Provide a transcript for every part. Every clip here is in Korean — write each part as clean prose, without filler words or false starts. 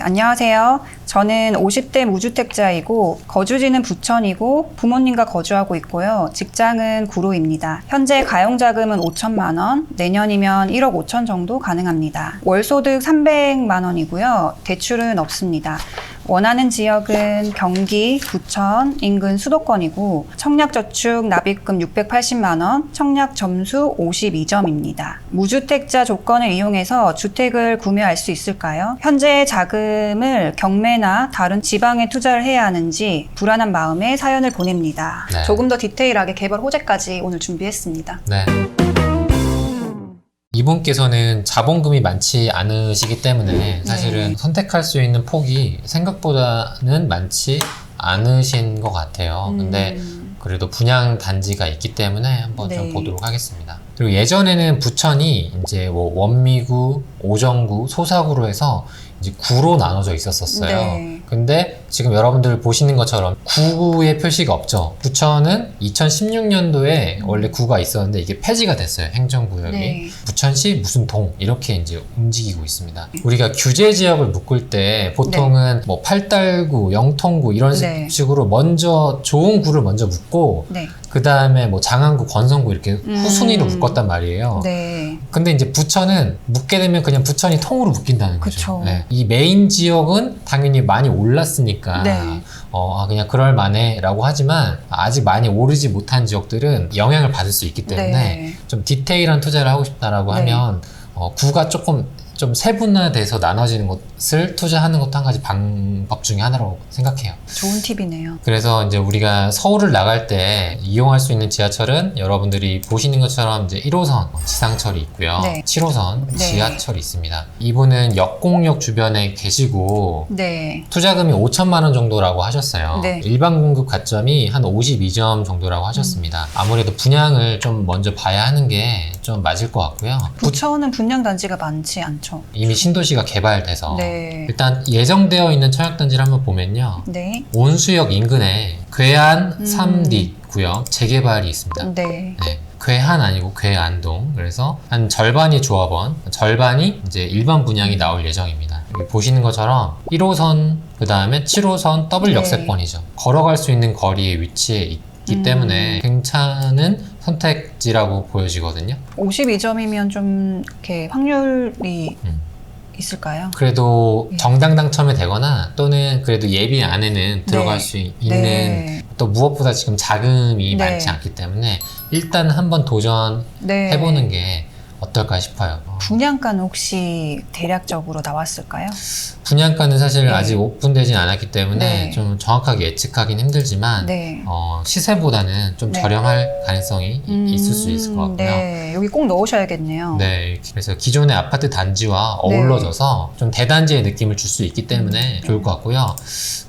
안녕하세요. 저는 50대 무주택자이고 거주지는 부천이고 부모님과 거주하고 있고요. 직장은 구로입니다. 현재 가용자금은 5천만 원, 내년이면 1억 5천 정도 가능합니다. 월소득 300만 원이고요. 대출은 없습니다. 원하는 지역은 경기, 부천, 인근 수도권이고 청약저축 납입금 680만 원, 청약점수 52점입니다. 무주택자 조건을 이용해서 주택을 구매할 수 있을까요? 현재 자금을 경매나 다른 지방에 투자를 해야 하는지 불안한 마음에 사연을 보냅니다. 네. 조금 더 디테일하게 개발 호재까지 오늘 준비했습니다. 네. 이분께서는 자본금이 많지 않으시기 때문에 사실은 선택할 수 있는 폭이 생각보다는 많지 않으신 것 같아요. 근데 그래도 분양 단지가 있기 때문에 한번 좀 보도록 하겠습니다. 그리고 예전에는 부천이 이제 뭐 원미구, 오정구, 소사구로 해서 이제 구로 나눠져 있었어요. 네. 근데 지금 여러분들 보시는 것처럼 구의 표시가 없죠. 부천은 2016년도에 원래 구가 있었는데 이게 폐지가 됐어요. 행정구역이. 네. 부천시 무슨 동 이렇게 이제 움직이고 있습니다. 우리가 규제 지역을 묶을 때 보통은 뭐 팔달구, 영통구 이런 식으로 먼저 좋은 구를 먼저 묶고 그 다음에 뭐 장안구, 권성구 이렇게 후순위로 묶었단 말이에요. 근데 이제 부천은 묶게 되면 그냥 부천이 통으로 묶인다는 거죠. 네. 이 메인 지역은 당연히 많이 올랐으니까 그냥 그럴 만해 라고 하지만 아직 많이 오르지 못한 지역들은 영향을 받을 수 있기 때문에 좀 디테일한 투자를 하고 싶다라고 하면 구가 조금 좀 세분화돼서 나눠지는 것을 투자하는 것도 한 가지 방법 중에 하나라고 생각해요. 좋은 팁이네요. 그래서 이제 우리가 서울을 나갈 때 이용할 수 있는 지하철은 여러분들이 보시는 것처럼 이제 1호선 지상철이 있고요. 7호선 지하철이 있습니다. 이분은 역공역 주변에 계시고 투자금이 5천만 원 정도라고 하셨어요. 일반 공급 가점이 한 52점 정도라고 하셨습니다. 아무래도 분양을 좀 먼저 봐야 하는 게 좀 맞을 것 같고요. 부천은 분양 단지가 많지 않죠. 이미 신도시가 개발돼서 일단 예정되어 있는 청약단지를 한번 보면요. 온수역 인근에 괴안 3D 구역 재개발이 있습니다. 괴한 아니고 괴안동. 그래서 한 절반이 조합원, 절반이 이제 일반 분양이 나올 예정입니다. 여기 보시는 것처럼 1호선, 그 다음에 7호선 더블 역세권이죠. 걸어갈 수 있는 거리에 위치해 있기 때문에 괜찮은 선택지라고 보여지거든요. 52점이면 좀 이렇게 확률이 있을까요? 그래도 정당 당첨이 되거나 또는 그래도 예비 안에는 들어갈 수 있는 또 무엇보다 지금 자금이 많지 않기 때문에 일단 한번 도전해보는 게 어떨까 싶어요. 분양가는 혹시 대략적으로 나왔을까요? 분양가는 사실 아직 오픈되진 않았기 때문에 좀 정확하게 예측하긴 힘들지만 시세보다는 좀 저렴할 가능성이 있을 수 있을 것 같고요. 여기 꼭 넣으셔야겠네요. 그래서 기존의 아파트 단지와 어우러져서 좀 대단지의 느낌을 줄 수 있기 때문에 좋을 것 같고요.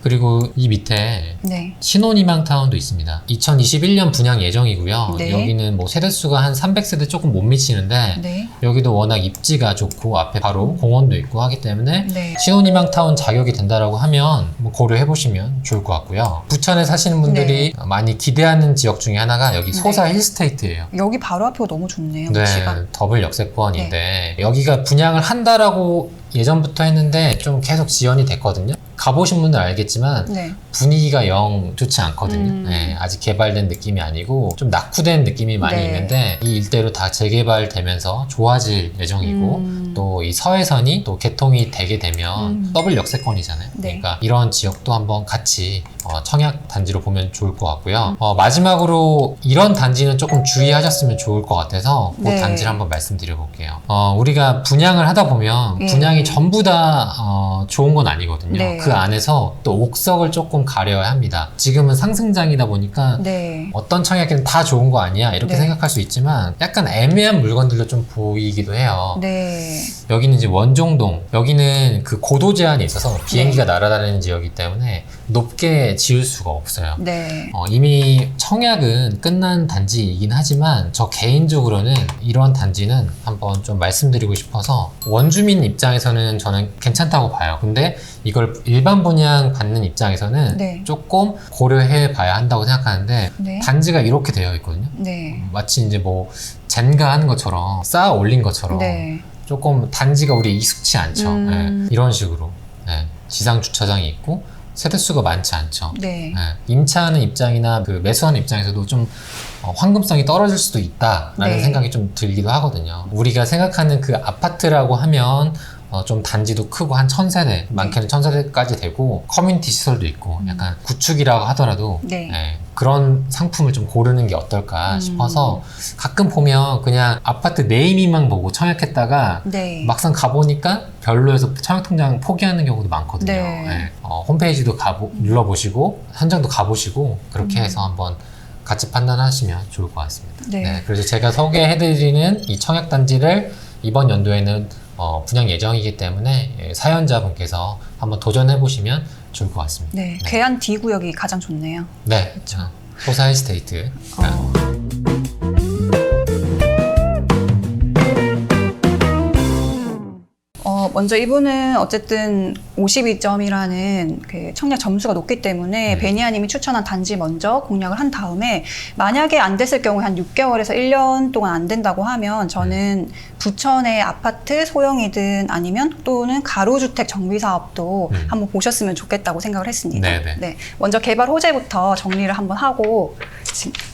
그리고 이 밑에 신혼희망타운도 있습니다. 2021년 분양 예정이고요. 여기는 뭐 세대수가 한 300세대 조금 못 미치는데 여기도 워낙 입지가 좋고 앞에 바로 공원도 있고 하기 때문에 신혼희망타운 자격이 된다라고 하면 뭐 고려해보시면 좋을 것 같고요. 부천에 사시는 분들이 많이 기대하는 지역 중에 하나가 여기 소사 힐스테이트예요. 여기 바로 앞이고 너무 좋네요. 위치가. 더블 역세권인데 여기가 분양을 한다라고 예전부터 했는데 좀 계속 지연이 됐거든요. 가보신 분들 알겠지만 분위기가 영 좋지 않거든요. 아직 개발된 느낌이 아니고 좀 낙후된 느낌이 많이 있는데 이 일대로 다 재개발되면서 좋아질 예정이고 또 이 서해선이 또 개통이 되게 되면 더블 역세권이잖아요. 그러니까 이런 지역도 한번 같이 청약 단지로 보면 좋을 것 같고요. 마지막으로 이런 단지는 조금 주의하셨으면 좋을 것 같아서 그 단지를 한번 말씀드려 볼게요. 우리가 분양을 하다 보면 분양이 전부 다 좋은 건 아니거든요. 그 안에서 또 옥석을 조금 가려야 합니다. 지금은 상승장이다 보니까 어떤 청약에는 다 좋은 거 아니야 이렇게 생각할 수 있지만 약간 애매한 물건들도 좀 보이기도 해요. 여기는 이제 원종동, 여기는 그 고도 제한이 있어서 비행기가 날아다니는 지역이기 때문에 높게 지을 수가 없어요. 이미 청약은 끝난 단지이긴 하지만 저 개인적으로는 이런 단지는 한번 좀 말씀드리고 싶어서 원주민 입장에서는 저는 괜찮다고 봐요. 근데 이걸 일반 분양 받는 입장에서는 조금 고려해 봐야 한다고 생각하는데 단지가 이렇게 되어 있거든요. 마치 이제 뭐 젠가 하는 것처럼 쌓아 올린 것처럼 조금 단지가 우리에 익숙치 않죠. 이런 식으로 지상 주차장이 있고 세대수가 많지 않죠. 네. 임차하는 입장이나 그 매수하는 입장에서도 좀 황금성이 떨어질 수도 있다라는 네. 생각이 좀 들기도 하거든요. 우리가 생각하는 그 아파트라고 하면 좀 단지도 크고 한 1000세대, 많게는 1000세대까지 되고 커뮤니티 시설도 있고 약간 구축이라고 하더라도 네. 그런 상품을 좀 고르는 게 어떨까 싶어서 가끔 보면 그냥 아파트 네이밍만 보고 청약했다가 네. 막상 가보니까 별로여서 청약통장 포기하는 경우도 많거든요. 네. 홈페이지도 눌러보시고 현장도 가보시고 그렇게 해서 한번 같이 판단하시면 좋을 것 같습니다. 네. 그래서 제가 소개해드리는 이 청약단지를 이번 연도에는 분양 예정이기 때문에 사연자분께서 한번 도전해보시면 좋을 것 같습니다. 네. 괴한 D 구역이 가장 좋네요. 네, 그렇죠. 소사 에스테이트. 먼저 이분은 어쨌든 52점이라는 그 청약 점수가 높기 때문에 베니아님이 추천한 단지 먼저 공략을 한 다음에 만약에 안 됐을 경우에 한 6개월에서 1년 동안 안 된다고 하면 저는 부천의 아파트 소형이든 아니면 또는 가로주택 정비사업도 한번 보셨으면 좋겠다고 생각을 했습니다. 네네. 네, 먼저 개발 호재부터 정리를 한번 하고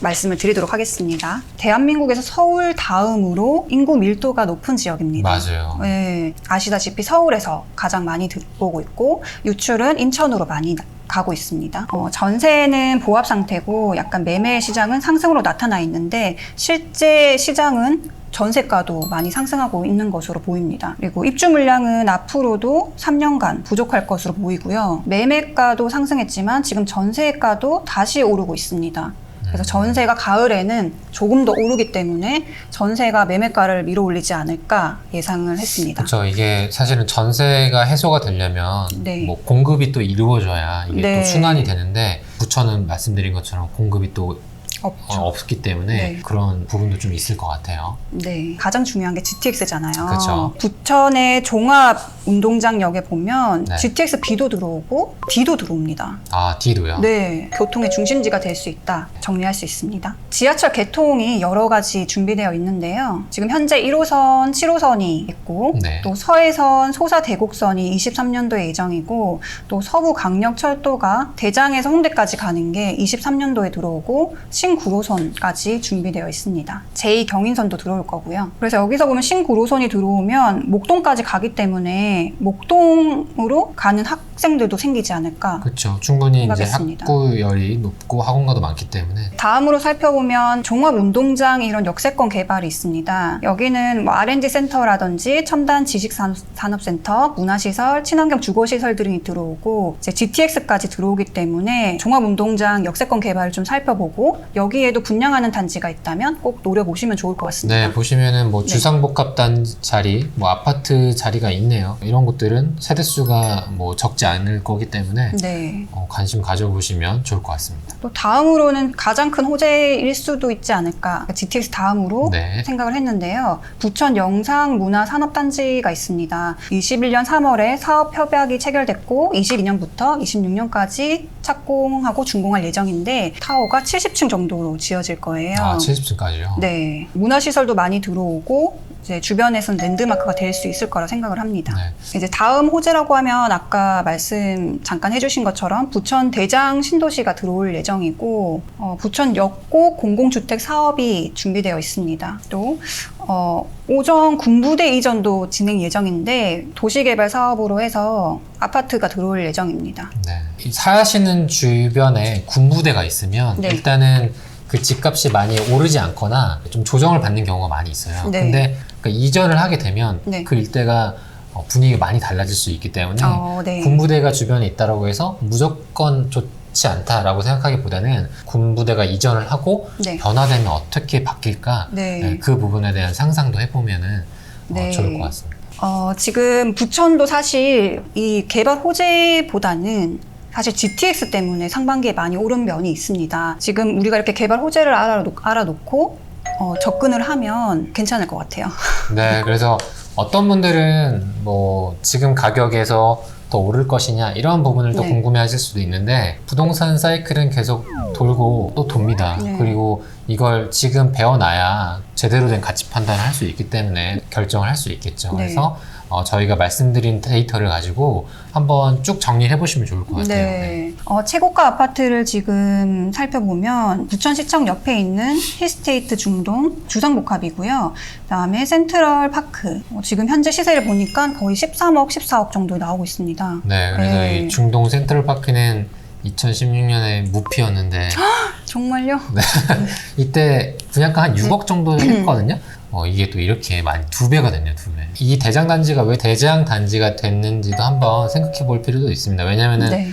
말씀을 드리도록 하겠습니다. 대한민국에서 서울 다음으로 인구 밀도가 높은 지역입니다. 맞아요. 네, 아시다시피 서울에서 가장 많이 들어오고 있고 유출은 인천으로 많이 가고 있습니다. 전세는 보합 상태고 약간 매매 시장은 상승으로 나타나 있는데 실제 시장은 전세가도 많이 상승하고 있는 것으로 보입니다. 그리고 입주 물량은 앞으로도 3년간 부족할 것으로 보이고요. 매매가도 상승했지만 지금 전세가도 다시 오르고 있습니다. 그래서 전세가 가을에는 조금 더 오르기 때문에 전세가 매매가를 밀어올리지 않을까 예상을 했습니다. 그렇죠. 이게 사실은 전세가 해소가 되려면 네. 뭐 공급이 또 이루어져야 이게 네. 또 순환이 되는데 부천은 말씀드린 것처럼 공급이 또 없죠. 없기 때문에 네. 그런 부분도 좀 있을 것 같아요. 네, 가장 중요한 게 GTX잖아요. 그쵸. 부천의 종합 운동장역에 보면 네. GTX B도 들어오고 D도 들어옵니다. 아, D도요? 네, 교통의 중심지가 될 수 있다 정리할 수 있습니다. 지하철 개통이 여러 가지 준비되어 있는데요. 지금 현재 1호선, 7호선이 있고 네. 또 서해선, 소사 대곡선이 23년도에 예정이고 또 서부 강력철도가 대장에서 홍대까지 가는 게 23년도에 들어오고 신구로선까지 준비되어 있습니다. 제2경인선도 들어올 거고요. 그래서 여기서 보면 신구로선이 들어오면 목동까지 가기 때문에 목동으로 가는 학생들도 생기지 않을까. 그렇죠. 충분히 이제 생각했습니다. 학구열이 높고 학원가도 많기 때문에 다음으로 살펴보면 종합운동장 이런 역세권 개발이 있습니다. 여기는 뭐 R&D 센터라든지 첨단 지식산업센터, 문화시설, 친환경 주거시설 등이 들어오고 이제 GTX까지 들어오기 때문에 종합운동장 역세권 개발을 좀 살펴보고 여기에도 분양하는 단지가 있다면 꼭 노려보시면 좋을 것 같습니다. 네, 보시면은 뭐 네. 주상복합단 자리, 뭐 아파트 자리가 있네요. 이런 곳들은 세대수가 뭐 적지 않을 거기 때문에 네. 관심 가져보시면 좋을 것 같습니다. 또 다음으로는 가장 큰 호재일 수도 있지 않을까. GTX 다음으로 네. 생각을 했는데요. 부천 영상문화산업단지가 있습니다. 21년 3월에 사업 협약이 체결됐고 22년부터 26년까지 착공하고 준공할 예정인데 타워가 70층 정도로 지어질 거예요. 아, 70층까지요? 네. 문화시설도 많이 들어오고 이제 주변에서는 랜드마크가 될 수 있을 거라 생각을 합니다. 네. 이제 다음 호재라고 하면 아까 말씀 잠깐 해주신 것처럼 부천 대장 신도시가 들어올 예정이고 부천 역곡 공공주택 사업이 준비되어 있습니다. 또 오정 군부대 이전도 진행 예정인데 도시개발 사업으로 해서 아파트가 들어올 예정입니다. 네. 사시는 주변에 군부대가 있으면 네. 일단은 그 집값이 많이 오르지 않거나 좀 조정을 받는 경우가 많이 있어요. 네. 근데 그 이전을 하게 되면 네. 그 일대가 분위기가 많이 달라질 수 있기 때문에 네. 군부대가 주변에 있다고 해서 무조건 좋지 않다라고 생각하기보다는 군부대가 이전을 하고 네. 변화되면 어떻게 바뀔까 네. 네, 그 부분에 대한 상상도 해보면은 네. 좋을 것 같습니다. 지금 부천도 사실 이 개발 호재보다는 사실 GTX 때문에 상반기에 많이 오른 면이 있습니다. 지금 우리가 이렇게 개발 호재를 알아놓고 접근을 하면 괜찮을 것 같아요. 네, 그래서 어떤 분들은 뭐 지금 가격에서 더 오를 것이냐 이런 부분을 또 네. 궁금해하실 수도 있는데 부동산 사이클은 계속 돌고 또 돕니다. 네. 그리고 이걸 지금 배워놔야 제대로 된 가치 판단을 할 수 있기 때문에 결정을 할 수 있겠죠. 네. 그래서 저희가 말씀드린 데이터를 가지고 한번 쭉 정리를 해보시면 좋을 것 같아요. 네. 최고가 아파트를 지금 살펴보면 부천시청 옆에 있는 힐스테이트 중동 주상복합이고요. 그다음에 센트럴 파크. 지금 현재 시세를 보니까 거의 13억, 14억 정도 나오고 있습니다. 네, 그래서 네. 이 중동 센트럴 파크는 2016년에 무피였는데 정말요? 네. 이때 분양가 한 6억 정도 했거든요. 이게 또 이렇게 많이 2배가 됐네요, 2배. 이 대장 단지가 왜 대장 단지가 됐는지도 한번 생각해 볼 필요도 있습니다. 왜냐면은 네.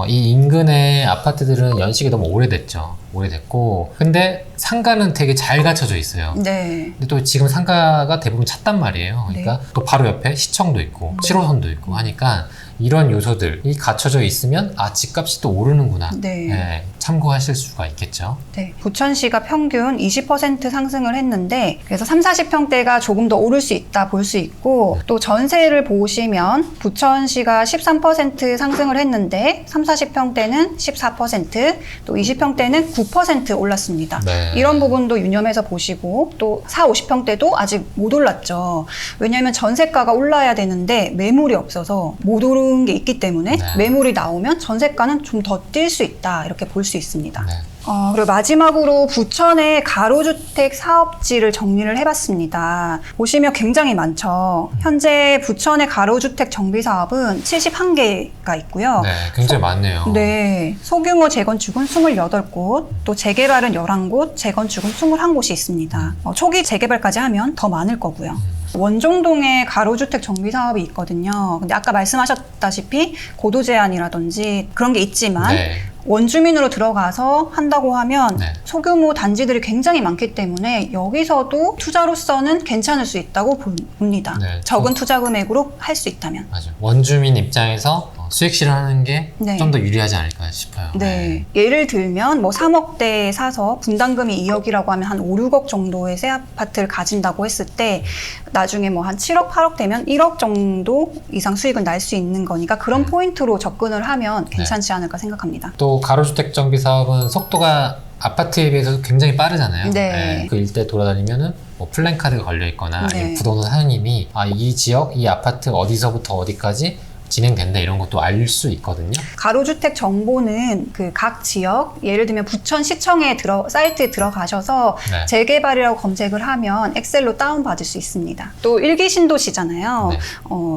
이 인근의 아파트들은 연식이 너무 오래됐죠. 오래됐고, 근데 상가는 되게 잘 갖춰져 있어요. 네. 근데 또 지금 상가가 대부분 찼단 말이에요. 그러니까 또 바로 옆에 시청도 있고 7호선도 있고 하니까 이런 요소들이 갖춰져 있으면 집값이 또 오르는구나. 네. 참고하실 수가 있겠죠. 네. 부천시가 평균 20% 상승을 했는데 그래서 3, 40평대가 조금 더 오를 수 있다 볼 수 있고 또 전세를 보시면 부천시가 13% 상승을 했는데 3, 40평대는 14%, 또 20평대는 9% 올랐습니다. 네. 이런 부분도 유념해서 보시고 또 4, 50평대도 아직 못 올랐죠. 왜냐하면 전세가가 올라야 되는데 매물이 없어서 못 오른 게 있기 때문에 네. 매물이 나오면 전세가는 좀 더 뛸 수 있다 이렇게 볼 수 있습니다. 네. 그리고 마지막으로 부천의 가로주택 사업지를 정리를 해봤습니다. 보시면 굉장히 많죠. 현재 부천의 가로주택 정비 사업은 71개가 있고요. 네, 굉장히 많네요. 네, 소규모 재건축은 28곳, 또 재개발은 11곳, 재건축은 21곳이 있습니다. 초기 재개발까지 하면 더 많을 거고요. 원종동에 가로주택 정비 사업이 있거든요. 근데 아까 말씀하셨다시피 고도 제한이라든지 그런 게 있지만 네. 원주민으로 들어가서 한다고 하면 네. 소규모 단지들이 굉장히 많기 때문에 여기서도 투자로서는 괜찮을 수 있다고 봅니다. 네. 적은 투자 금액으로 할 수 있다면. 맞아요. 원주민 입장에서 수익 실현하는 게 좀 더 네. 유리하지 않을까 싶어요. 네. 예를 들면 뭐 3억대 사서 분담금이 2억이라고 하면 한 5, 6억 정도의 새 아파트를 가진다고 했을 때 나중에 뭐 한 7억, 8억 되면 1억 정도 이상 수익은 날 수 있는 거니까 그런 포인트로 접근을 하면 괜찮지 않을까 생각합니다. 또 가로주택 정비 사업은 속도가 아파트에 비해서 굉장히 빠르잖아요. 네. 그 일대 돌아다니면은 뭐 플랜카드가 걸려 있거나 네. 아니면 부동산 사장님이 이 지역, 이 아파트 어디서부터 어디까지 진행된다 이런 것도 알 수 있거든요. 가로주택 정보는 그 각 지역, 예를 들면 부천시청에 사이트에 들어가셔서 네. 재개발이라고 검색을 하면 엑셀로 다운받을 수 있습니다. 또 일기 신도시잖아요.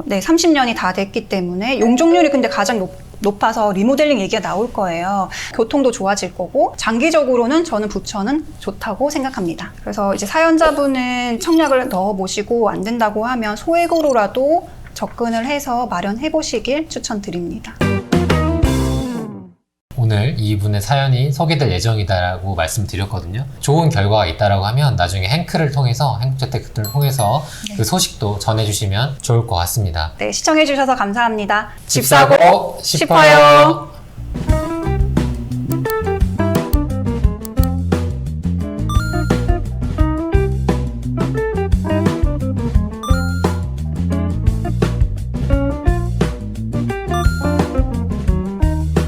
네. 30년이 다 됐기 때문에 용적률이 근데 가장 높아서 리모델링 얘기가 나올 거예요. 교통도 좋아질 거고 장기적으로는 저는 부천은 좋다고 생각합니다. 그래서 이제 사연자분은 청약을 넣어보시고 안 된다고 하면 소액으로라도 접근을 해서 마련해 보시길 추천드립니다. 오늘 이분의 사연이 소개될 예정이다라고 말씀드렸거든요. 좋은 결과가 있다라고 하면 나중에 행크를 통해서 행복재테크를 통해서 그 소식도 전해주시면 좋을 것 같습니다. 네, 시청해 주셔서 감사합니다. 집 사고 싶어요.